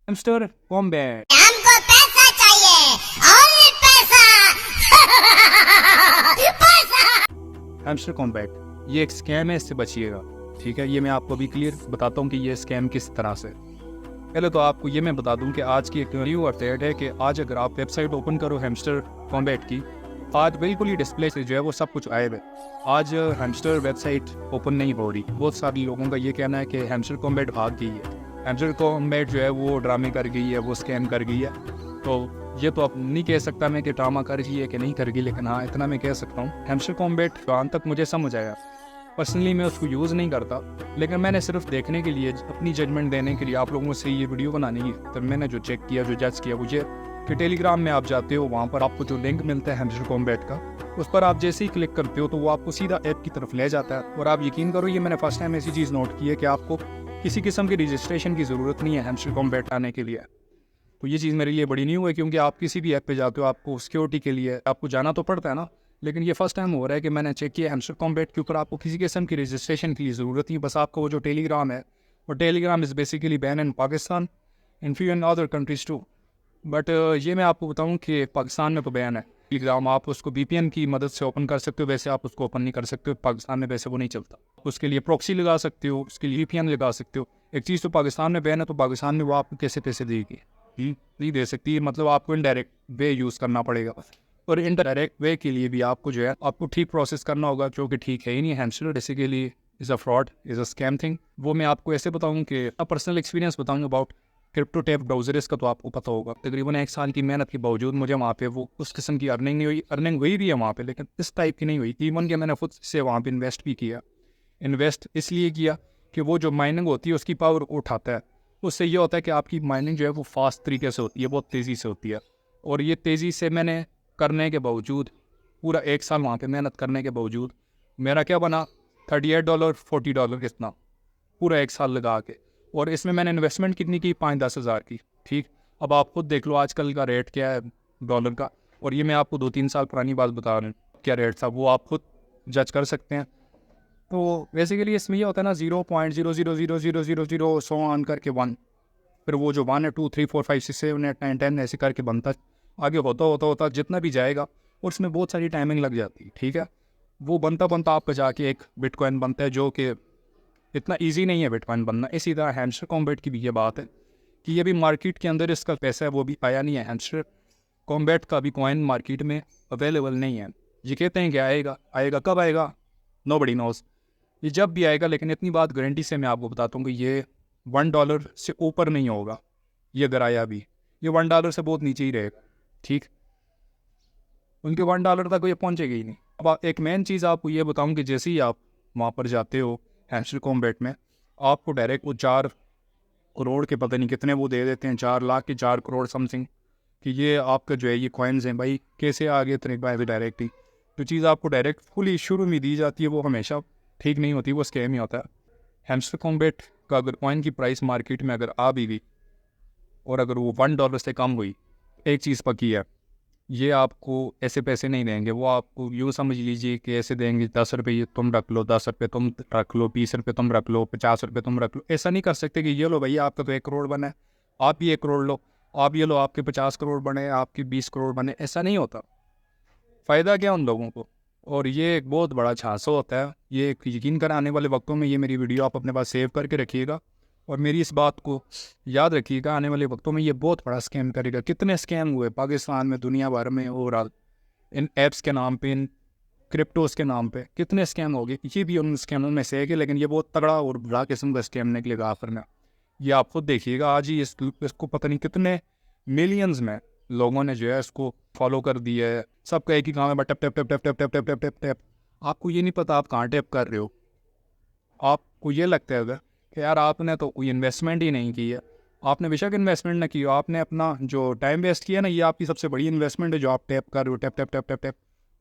Hamster combat. हमको पैसा चाहिए, ओनली पैसा। पैसा। हैमस्टर कॉम्बैट ये एक स्कैम है, इससे बचिएगा। ठीक है, ये मैं आपको अभी क्लियर बताता हूँ कि ये स्कैम किस तरह से। पहले तो आपको ये मैं बता दूं कि आज की एक न्यू अपडेट है कि आज अगर आप वेबसाइट ओपन करो हैमस्टर कॉम्बैट की, आज बिल्कुल ही डिस्प्ले से जो है वो सब कुछ आए हुए। आज हैमस्टर वेबसाइट ओपन नहीं हो रही। बहुत सारे लोगों का ये कहना है कि हैमस्टर कॉम्बैट भाग गई है, हैमस्टर कॉम्बैट जो है वो ड्रामे कर गई है, वो स्कैम कर गई है। तो ये तो अब नहीं कह सकता मैं कि ड्रामा कर गई है कि नहीं कर गई, लेकिन हाँ इतना मैं कह सकता हूँ हैमस्टर कॉम्बैट जहाँ तक मुझे समझ आया, पर्सनली मैं उसको यूज़ नहीं करता, लेकिन मैंने सिर्फ देखने के लिए, अपनी जजमेंट देने के लिए, आप लोगों से ये वीडियो बनानी है, तो मैंने जो चेक किया, जो जज किया, मुझे कि टेलीग्राम में आप जाते हो, वहाँ पर आपको जो लिंक मिलता है हैमस्टर कॉम्बैट का, उस पर आप जैसे ही क्लिक करते हो तो वो आपको सीधा ऐप की तरफ ले जाता है। और आप यकीन करो, ये मैंने फर्स्ट टाइम ऐसी चीज़ नोट की है कि आपको किसी किस्म की रजिस्ट्रेशन की ज़रूरत नहीं है हैमस्टर कॉम्बैट आने के लिए। तो ये चीज़ मेरे लिए बड़ी न्यू है, क्योंकि आप किसी भी ऐप पे जाते हो आपको सिक्योरिटी के लिए आपको जाना तो पड़ता है ना, लेकिन ये फर्स्ट टाइम हो रहा है कि मैंने चेक किया हैमस्टर कॉम्बैट के ऊपर आपको किसी किस्म की रजिस्ट्रेशन की ज़रूरत नहीं। बस आपको वो जो टेलीग्राम है, वो Telegram is basically ban in Pakistan in few and other countries too, but ये मैं आपको बताऊं कि पाकिस्तान में तो बैन है टेलीग्राम। आप उसको VPN की मदद से ओपन कर सकते हो, वैसे आप उसको ओपन नहीं कर सकते हो पाकिस्तान में, वैसे वो नहीं चलता। उसके लिए प्रॉक्सी लगा सकते हो, उसके लिए VPN लगा सकते हो। एक चीज़ तो पाकिस्तान में बैन है, तो पाकिस्तान में वो आपको कैसे पैसे देगी? नहीं दे सकती, मतलब आपको इनडायरेक्ट वे यूज़ करना पड़ेगा। और इनडायरेक्ट वे के लिए भी आपको जो है आपको ठीक प्रोसेस करना होगा, जो कि ठीक है ही नहीं। Hamster basically is a fraud, is a scam thing. वो मैं आपको ऐसे बताऊँ कि पर्सनल एक्सपीरियंस बताऊँगा अबाउट क्रिप्टो टैप ब्राउजर, इसका तो आपको पता होगा। तकरीबन 1 साल की मेहनत के बावजूद मुझे वहाँ पे वो उस किस्म की अर्निंग नहीं हुई। अर्निंग हुई भी है वहाँ पे, लेकिन इस टाइप की नहीं हुई। इवन कि मैंने खुद से वहाँ पे इन्वेस्ट भी किया। इन्वेस्ट इसलिए किया कि वो जो माइनिंग होती है उसकी पावर उठाता है। उससे ये होता है कि आपकी माइनिंग जो है वो फास्ट तरीके से होती है, बहुत तेज़ी से होती है। और ये तेज़ी से मैंने करने के बावजूद, पूरा 1 साल वहाँ पे मेहनत करने के बावजूद, मेरा क्या बना, $38 $40 कितना, पूरा 1 साल लगा के। और इसमें मैंने इन्वेस्टमेंट कितनी की, 5-10 हज़ार की। ठीक, अब आप खुद देख लो आजकल का रेट क्या है डॉलर का, और ये मैं आपको 2-3 साल पुरानी बात बता रहा हूँ क्या रेट था, वो आप खुद जज कर सकते हैं। तो बेसिकली इसमें ये होता है ना, 0.000000 सो ऑन करके 1, फिर वो जो 1 है 2 3 4 5 6 7 8 9 10 ऐसे करके बनता, आगे होता होता होता जितना भी जाएगा, और उसमें बहुत सारी टाइमिंग लग जाती है। ठीक है, वो बनता बनता आपका जाके एक बिटकॉइन बनता है, जो कि इतना इजी नहीं है बिटकॉइन बनना। इसी तरह हैमस्टर कॉम्बैट की भी ये बात है कि ये भी मार्केट के अंदर इसका पैसा है वो भी आया नहीं है। हैमस्टर कॉम्बैट का भी कॉइन मार्केट में अवेलेबल नहीं है। ये कहते हैं कि आएगा, आएगा कब आएगा नोबडी नोज, ये जब भी आएगा। लेकिन इतनी बात गारंटी से मैं आपको बताता हूँ कि ये $1 से ऊपर नहीं होगा। ये अगर आया भी, ये $1 से बहुत नीचे ही रहेगा। ठीक, उनके $1 तक ये पहुँचेगा ही नहीं। अब एक मेन चीज़ आपको ये बताऊँ कि जैसे ही आप वहाँ पर जाते हो हैमस्टर कॉम्बैट में, आपको डायरेक्ट वो 4 करोड़ के पता नहीं कितने वो दे देते हैं, 4 लाख के 4 करोड़ समथिंग, कि ये आपका जो है ये कॉइन्स हैं। भाई कैसे आ गए इतने पैसे डायरेक्ट ही? जो चीज़ आपको डायरेक्ट फुली शुरू में दी जाती है वो हमेशा ठीक नहीं होती, वो स्कैम ही होता है। हैमस्टर कॉम्बैट का अगर कॉइन की प्राइस मार्केट में अगर आ भी गई, और अगर वो $1 से कम हुई, एक चीज़ पक्की है, ये आपको ऐसे पैसे नहीं देंगे। वो आपको यूँ समझ लीजिए कि ऐसे देंगे, 10 रुपये तुम रख लो, 10 रुपये तुम रख लो, 20 रुपये तुम रख लो, 50 रुपये तुम रख लो। ऐसा नहीं कर सकते कि ये लो भैया आपका तो 1 करोड़ बना है, आप भी 1 करोड़ लो, आप ये लो आपके 50 करोड़ बने, आपके 20 करोड़ बने। ऐसा नहीं होता। फ़ायदा क्या उन लोगों को? और ये एक बहुत बड़ा झांसा होता है। ये यकीन कर आने वाले वक्तों में ये मेरी वीडियो आप अपने पास सेव करके रखिएगा, और मेरी इस बात को याद रखिएगा, आने वाले वक्तों में ये बहुत बड़ा स्कैम करेगा। कितने स्कैम हुए पाकिस्तान में, दुनिया भर में, ओवरऑल इन ऐप्स के नाम पे, इन क्रिप्टोज़ के नाम पे कितने स्कैम हो गए। ये भी उन स्कैमों में से है कि, लेकिन ये बहुत तगड़ा और बड़ा किस्म का स्कैम निकलेगा आखिर में। ये आप खुद देखिएगा, आज ही इसको पता नहीं कितने मिलियंस में लोगों ने जो है इसको फॉलो कर दिया है। सबका एक ही काम है, बस tap tap tap tap tap tap tap tap tap tap. आपको ये नहीं पता आप कहाँ टैप कर रहे हो। आपको ये लगता है अगर कि यार आपने तो कोई इन्वेस्टमेंट ही नहीं की है, आपने बेशक इन्वेस्टमेंट ना की हो, आपने अपना जो टाइम वेस्ट किया ना, ये आपकी सबसे बड़ी इन्वेस्टमेंट है जो आप टैप कर रहे हो, tap tap tap tap tap.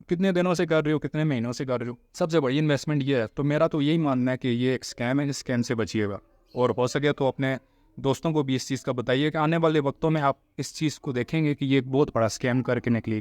कितने दिनों से कर रहे हो, कितने महीनों से कर रहे हो, सबसे बड़ी इन्वेस्टमेंट ये है। तो मेरा तो यही मानना है कि ये एक स्कैम है, इस स्कैम से बचिएगा, और हो सके तो अपने दोस्तों को भी इस चीज़ का बताइए कि आने वाले वक्तों में आप इस चीज़ को देखेंगे कि ये एक बहुत बड़ा स्कैम करके निकली।